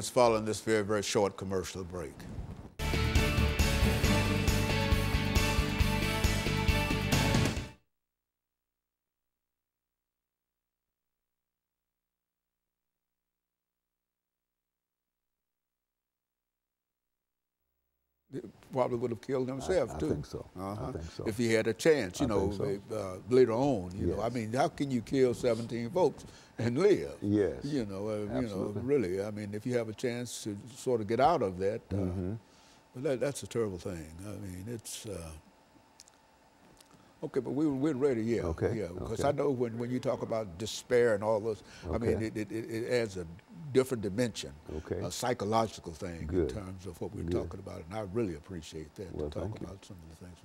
us following this very, very short commercial break. Probably would have killed himself too. I think so. I think so. If he had a chance, you know, later on. You know, I mean, how can you kill 17 folks and live? Yes. You know, really. I mean, if you have a chance to sort of get out of that, but that's a terrible thing. I mean, it's. Okay, but we're ready, yeah. Okay. Yeah, because I know when you talk about despair and all those, I mean, it adds a different dimension, a psychological thing in terms of what we're talking about, and I really appreciate that, to talk about some of the things.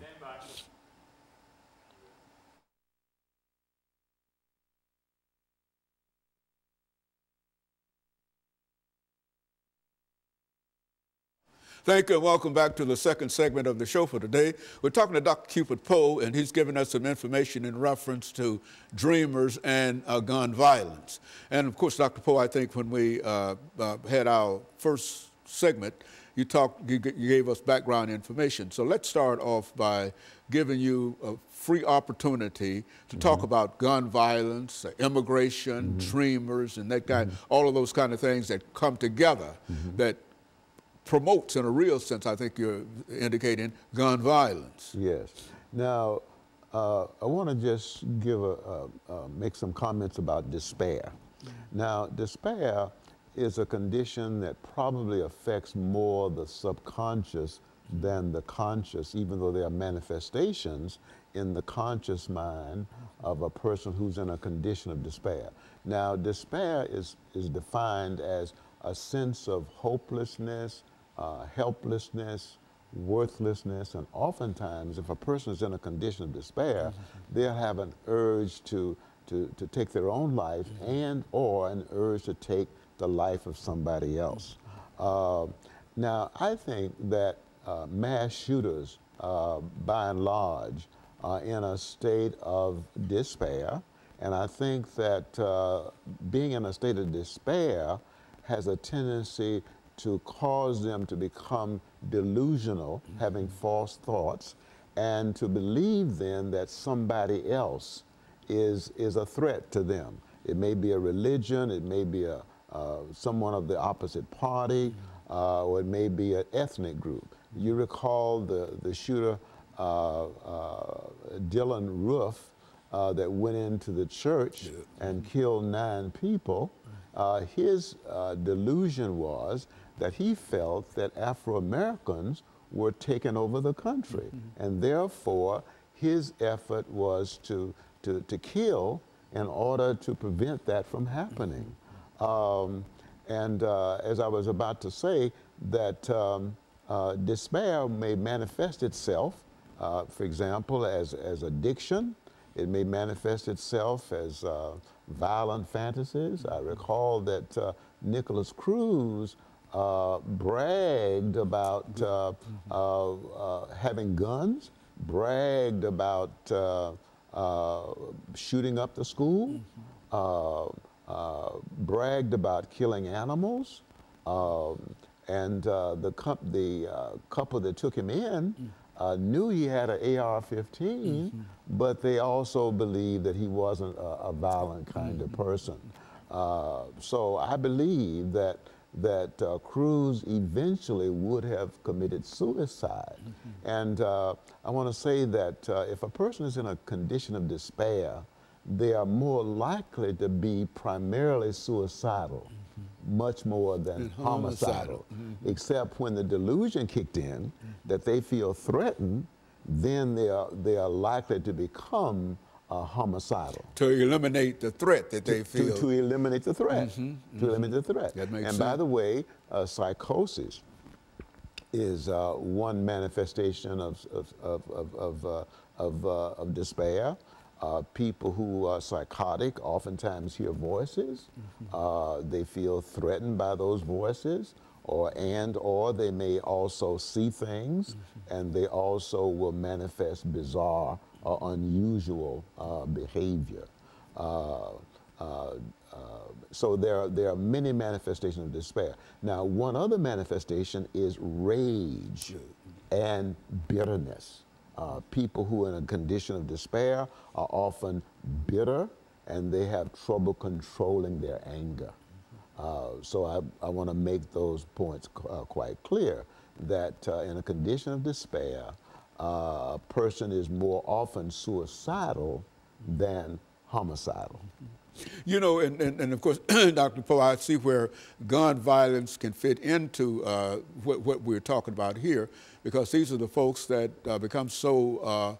Thank you and welcome back to the second segment of the show for today. We're talking to Dr. CPoe3, and he's giving us some information in reference to dreamers and gun violence. And of course, Dr. Poe, I think when we had our first segment, you gave us background information. So let's start off by giving you a free opportunity to talk about gun violence, immigration, dreamers, and that kind, all of those kind of things that come together that promotes, in a real sense, I think you're indicating, gun violence. Yes. Now, I want to just give make some comments about despair. Now, despair is a condition that probably affects more the subconscious than the conscious, even though there are manifestations in the conscious mind of a person who's in a condition of despair. Now, despair is defined as a sense of hopelessness, helplessness, worthlessness, and oftentimes if a person is in a condition of despair, they'll have an urge to take their own life and or an urge to take the life of somebody else. Now, I think that mass shooters, by and large, are in a state of despair, and I think that being in a state of despair has a tendency to cause them to become delusional, having false thoughts, and to believe then that somebody else is a threat to them. It may be a religion, it may be someone of the opposite party, or it may be an ethnic group. You recall the shooter, Dylan Roof, that went into the church and killed 9 people. His delusion was that he felt that Afro-Americans were taking over the country, and therefore his effort was to kill in order to prevent that from happening. As I was about to say, that despair may manifest itself, for example, as addiction. It may manifest itself as violent fantasies. I recall that Nicholas Cruz bragged about having guns, bragged about shooting up the school, bragged about killing animals, and the couple that took him in knew he had an AR-15, but they also believed that he wasn't a violent kind of person. So I believe that Cruz eventually would have committed suicide. And I want to say that if a person is in a condition of despair, they are more likely to be primarily suicidal, much more than homicidal. Except when the delusion kicked in, that they feel threatened, then they are likely to become homicidal. To eliminate the threat that they feel. To eliminate the threat. To eliminate the threat. That makes sense. By the way, psychosis is one manifestation of despair. People who are psychotic oftentimes hear voices. They feel threatened by those voices, or they may also see things, and they also will manifest bizarre or unusual behavior. so there are many manifestations of despair. Now, one other manifestation is rage and bitterness. People who are in a condition of despair are often bitter, and they have trouble controlling their anger. So I want to make those points quite clear, that in a condition of despair, a person is more often suicidal than homicidal. You know, and of course, Dr. Poe, I see where gun violence can fit into what we're talking about here, because these are the folks that become so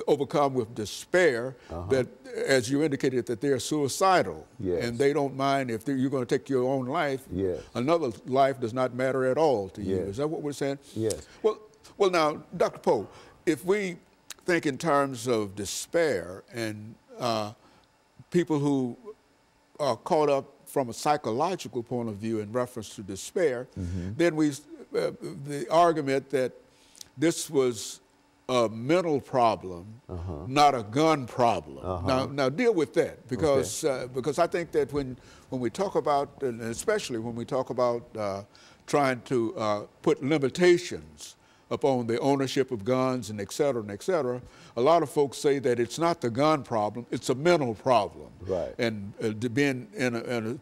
overcome with despair that, as you indicated, that they're suicidal. Yes. And they don't mind if you're going to take your own life. Yes. Another life does not matter at all to you. Yes. Is that what we're saying? Yes. Well, now, Dr. Poe, if we think in terms of despair and people who are caught up from a psychological point of view in reference to despair, then the argument that this was a mental problem, not a gun problem. Now deal with that, because because I think that when we talk about, and especially when we talk about trying to put limitations upon the ownership of guns and et cetera, a lot of folks say that it's not the gun problem, it's a mental problem. Right. And being in a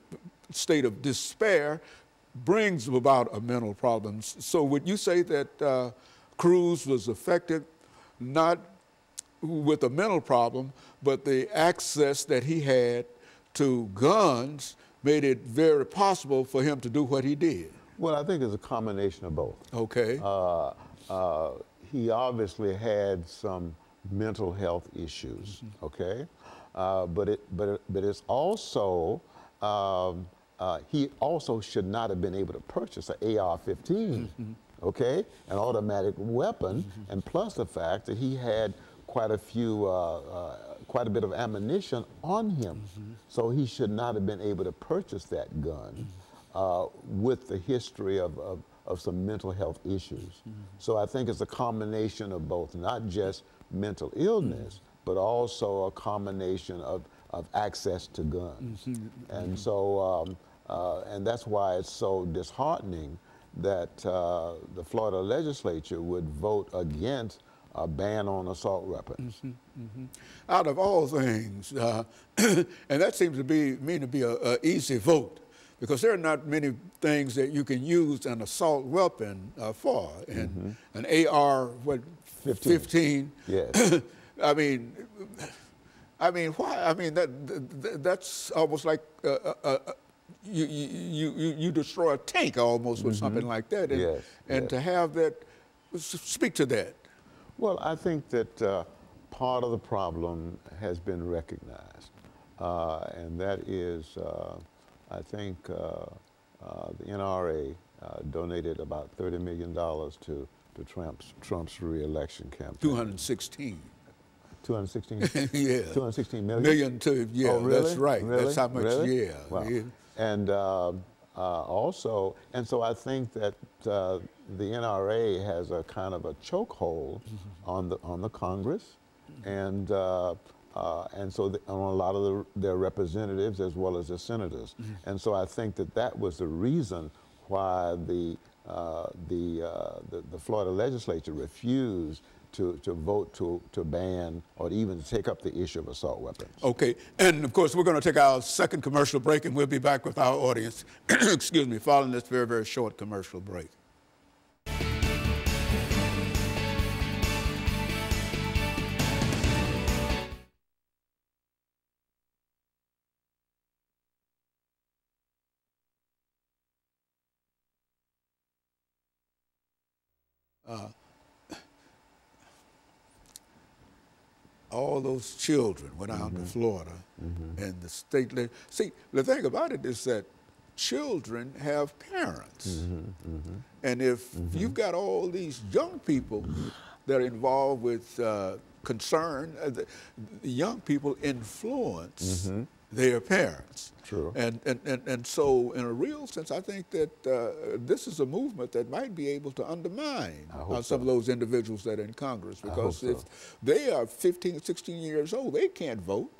state of despair brings about a mental problem. So would you say that Cruz was affected not with a mental problem, but the access that he had to guns made it very possible for him to do what he did? Well, I think it's a combination of both. Okay. He obviously had some mental health issues, okay? But it's also, he also should not have been able to purchase an AR-15, okay? An automatic weapon, and plus the fact that he had quite a bit of ammunition on him. So he should not have been able to purchase that gun with the history of some mental health issues. So I think it's a combination of both, not just mental illness, but also a combination of access to guns. And so, and that's why it's so disheartening that the Florida legislature would vote against a ban on assault weapons. Out of all things, and that seems to be mean to be an easy vote, because there are not many things that you can use an assault weapon for. And an AR-15. Yes. I mean, why? I mean, that's almost like you destroy a tank almost with something like that. And, Yes. And to have that, speak to that. Well, I think that part of the problem has been recognized, and that is, I think the NRA donated about $30 million to Trump's re-election campaign. 216. 216? Yeah. 216 million? Million to, yeah, oh, really? That's right. Really? That's how much, really? yeah. Wow. Yeah. And also, and so I think that the NRA has a kind of a chokehold on the Congress, and so on a lot of their representatives as well as the senators. And so I think that was the reason why the Florida legislature refused to vote to ban or even to take up the issue of assault weapons. Okay, and of course we're going to take our second commercial break, and we'll be back with our audience, excuse me, following this very, very short commercial break. All those children went out to Florida, and the state. See, the thing about it is that children have parents, and if you've got all these young people that are involved with concern, the young people influence their parents. True. And so, in a real sense, I think that this is a movement that might be able to undermine some of those individuals that are in Congress, because if they are 15, 16 years old, they can't vote.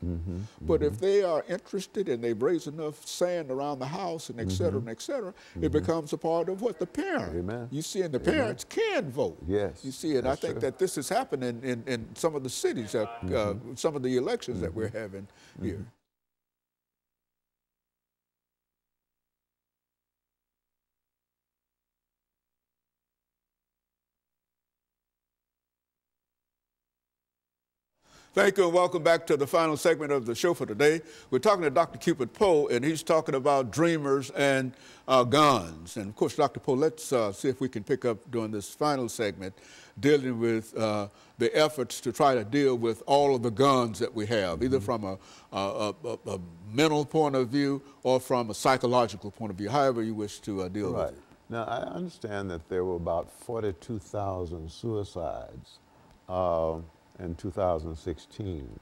But if they are interested and they raise enough sand around the house and et cetera, it becomes a part of what? The parent. Amen. You see, and the parents can vote. Yes. You see, and I think that this is happening in some of the cities, some of the elections that we're having here. Thank you and welcome back to the final segment of the show for today. We're talking to Dr. CPoe, and he's talking about dreamers and guns. And of course, Dr. Poe, let's see if we can pick up during this final segment dealing with the efforts to try to deal with all of the guns that we have, either from a mental point of view or from a psychological point of view, however you wish to deal with it. Now, I understand that there were about 42,000 suicides in 2016.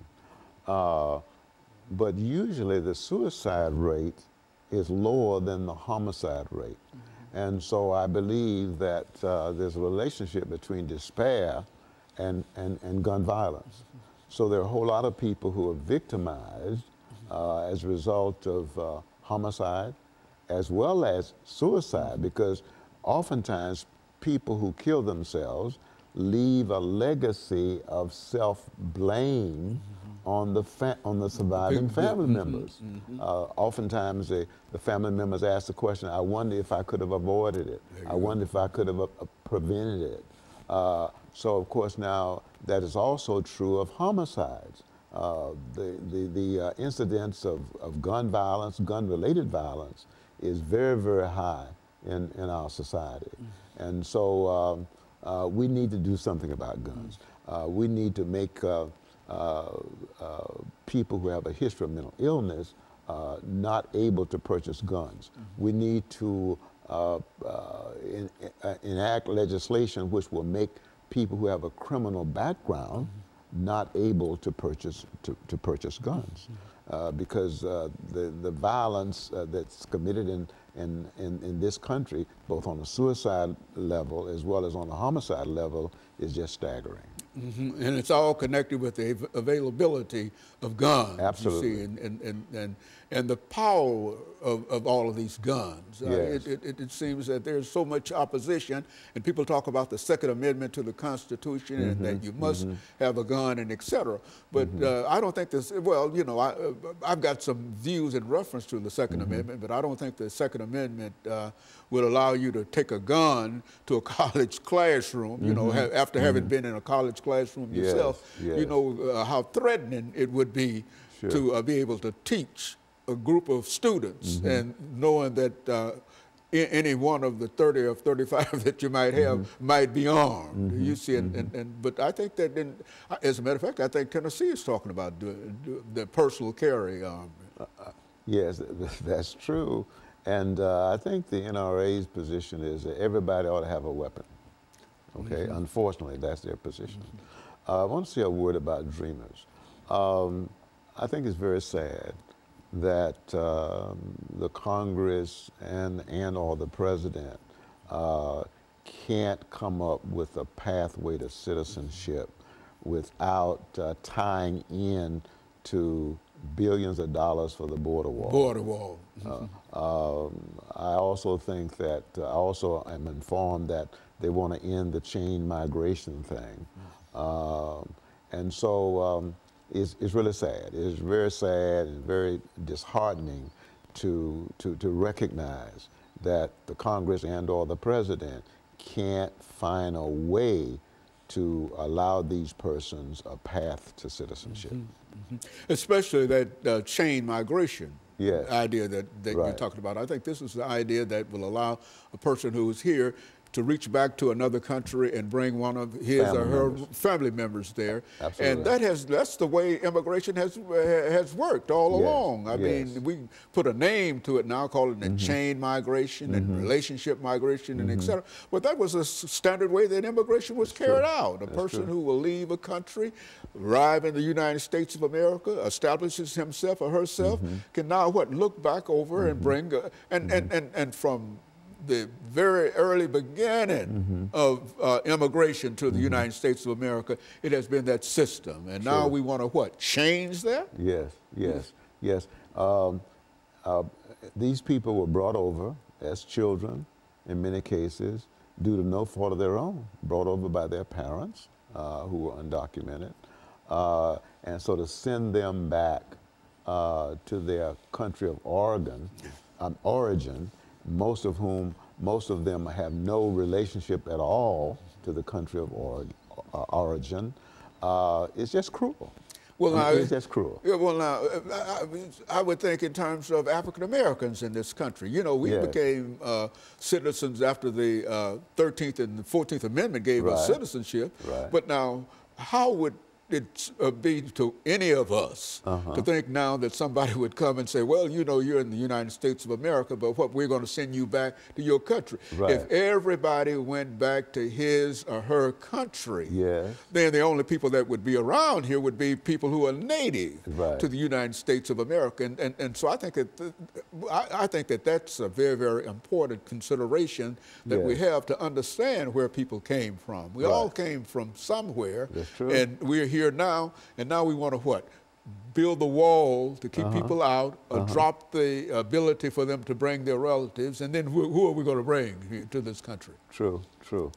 But usually the suicide rate is lower than the homicide rate. And so I believe that there's a relationship between despair and gun violence. So there are a whole lot of people who are victimized as a result of homicide as well as suicide, because oftentimes people who kill themselves leave a legacy of self-blame on the surviving family members. Oftentimes the family members ask the question, I wonder if I could have avoided it. I wonder if I could have prevented it. So of course now that is also true of homicides. The incidence of gun violence, gun-related violence is very, very high in our society. And so we need to do something about guns. We need to make people who have a history of mental illness not able to purchase guns. We need to enact legislation which will make people who have a criminal background not able to purchase guns, because the violence that's committed in this country, both on the suicide level as well as on the homicide level, is just staggering. And it's all connected with the availability of guns. Absolutely. You see, and the power of all of these guns. Yes. It seems that there's so much opposition, and people talk about the Second Amendment to the Constitution and that you must have a gun and et cetera. But I don't think this, well, you know, I've got some views in reference to the Second Amendment, but I don't think the Second Amendment would allow you to take a gun to a college classroom, you know, after having been in a college classroom yourself. You know how threatening it would be to be able to teach a group of students, and knowing that any one of the 30 or 35 that you might have might be armed. You see, but I think that, as a matter of fact, I think Tennessee is talking about the personal carry arm. Yes, that's true. And I think the NRA's position is that everybody ought to have a weapon. Okay, unfortunately, that's their position. I want to say a word about dreamers. I think it's very sad that the Congress and or the president can't come up with a pathway to citizenship without tying in to billions of dollars for the border wall. Border wall. I also think that, I also am informed that they want to end the chain migration thing. And so it's really sad. It's very sad and very disheartening to recognize that the Congress and or the president can't find a way to allow these persons a path to citizenship. Especially that chain migration Yes. idea that you talked about. I think this is the idea that will allow a person who is here to reach back to another country and bring one of his or her family members there. Absolutely. And that's the way immigration has worked all along. I mean, we put a name to it now, calling it chain migration and relationship migration and et cetera. But that was a standard way that immigration was carried out. A person who will leave a country, arrive in the United States of America, establishes himself or herself, can now look back over and bring, and from the very early beginning of immigration to the United States of America, it has been that system. And now we want to change that? Yes, yes, yes. These people were brought over as children, in many cases, due to no fault of their own, brought over by their parents who were undocumented. And so to send them back to their country of origin, most of them have no relationship at all to the country of origin. It's just cruel. Well, now, it's just cruel. Yeah, well, now, I would think in terms of African Americans in this country. You know, we became citizens after the 13th and the 14th Amendment gave us citizenship. But now, how would it be to any of us to think now that somebody would come and say, well, you know, you're in the United States of America, but we're going to send you back to your country. If everybody went back to his or her country, then the only people that would be around here would be people who are native to the United States of America. And so I think that that's a very, very important consideration that we have to understand where people came from. We all came from somewhere. That's true. And we're here now, and now we want to build the wall to keep people out, drop the ability for them to bring their relatives, and then who are we going to bring here to this country? True, true.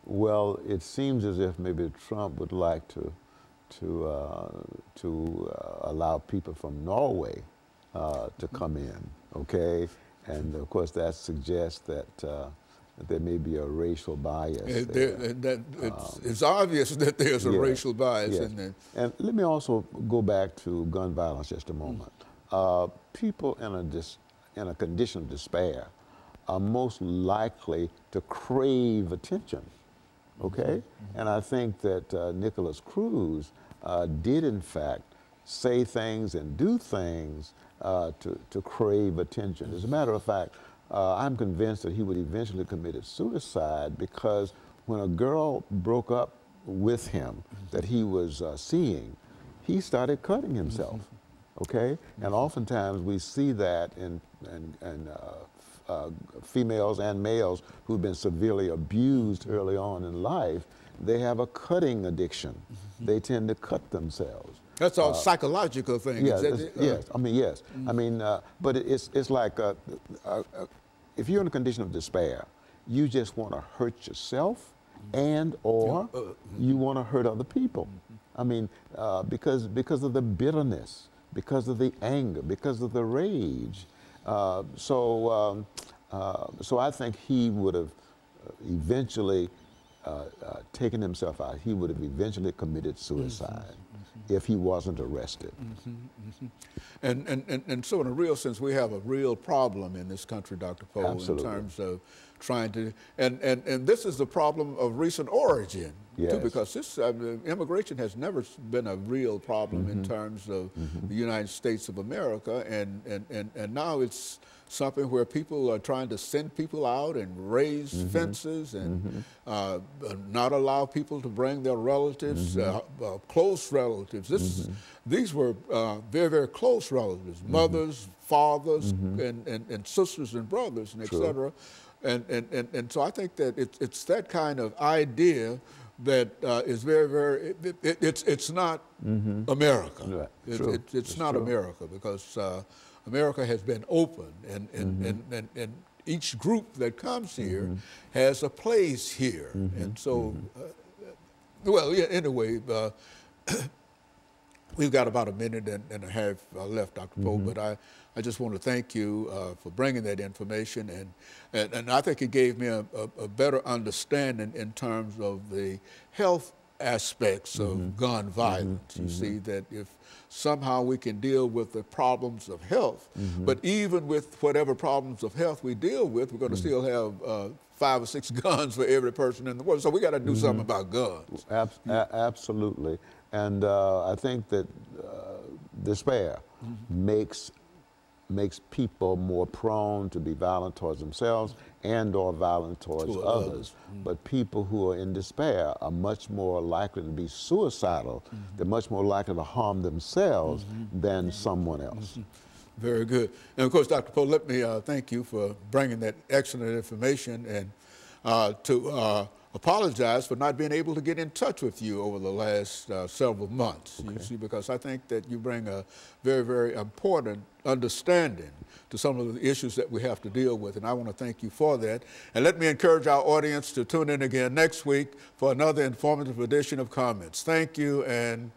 Well, it seems as if maybe Trump would like to allow people from Norway to come in, okay? And of course that suggests that there may be a racial bias it's obvious that there's a racial bias in there. And let me also go back to gun violence just a moment. People in a condition of despair are most likely to crave attention, okay? And I think that Nicholas Cruz did in fact say things and do things to crave attention. As a matter of fact, I'm convinced that he would eventually commit suicide because when a girl broke up with him that he was seeing, he started cutting himself, okay? And oftentimes we see that in females and males who've been severely abused early on in life. They have a cutting addiction. They tend to cut themselves. That's all psychological thing. Yes, yes. I mean, yes. I mean, but it's like if you're in a condition of despair, you just want to hurt yourself and or you want to hurt other people. I mean, because of the bitterness, because of the anger, because of the rage. So I think he would have eventually taken himself out. He would have eventually committed suicide if he wasn't arrested. And so in a real sense, we have a real problem in this country, Dr. Poe, in terms of trying to, and this is the problem of recent origin, too, because this immigration has never been a real problem in terms of the United States of America, and now it's something where people are trying to send people out and raise fences and not allow people to bring their relatives, close relatives. These were very, very close relatives, mothers, fathers, and sisters and brothers, and et cetera. And so I think that it's that kind of idea that is very, very, it's not America. It's not America, because America has been open, and each group that comes here has a place here. And so, well, yeah, anyway, we've got about a minute and a half left, Dr. Poe, but I just want to thank you for bringing that information, and I think it gave me a better understanding in terms of the health aspects of gun violence. You see that if somehow we can deal with the problems of health, but even with whatever problems of health we deal with, we're going to still have 5 or 6 guns for every person in the world. So we got to do something about guns. Absolutely. And I think that despair makes people more prone to be violent towards themselves and or violent towards others. But people who are in despair are much more likely to be suicidal. They're much more likely to harm themselves than someone else. Very good. And of course, Dr. Poe, let me thank you for bringing that excellent information, and to apologize for not being able to get in touch with you over the last several months. You see, because I think that you bring a very, very important understanding to some of the issues that we have to deal with, and I want to thank you for that. And let me encourage our audience to tune in again next week for another informative edition of Comments. Thank you, and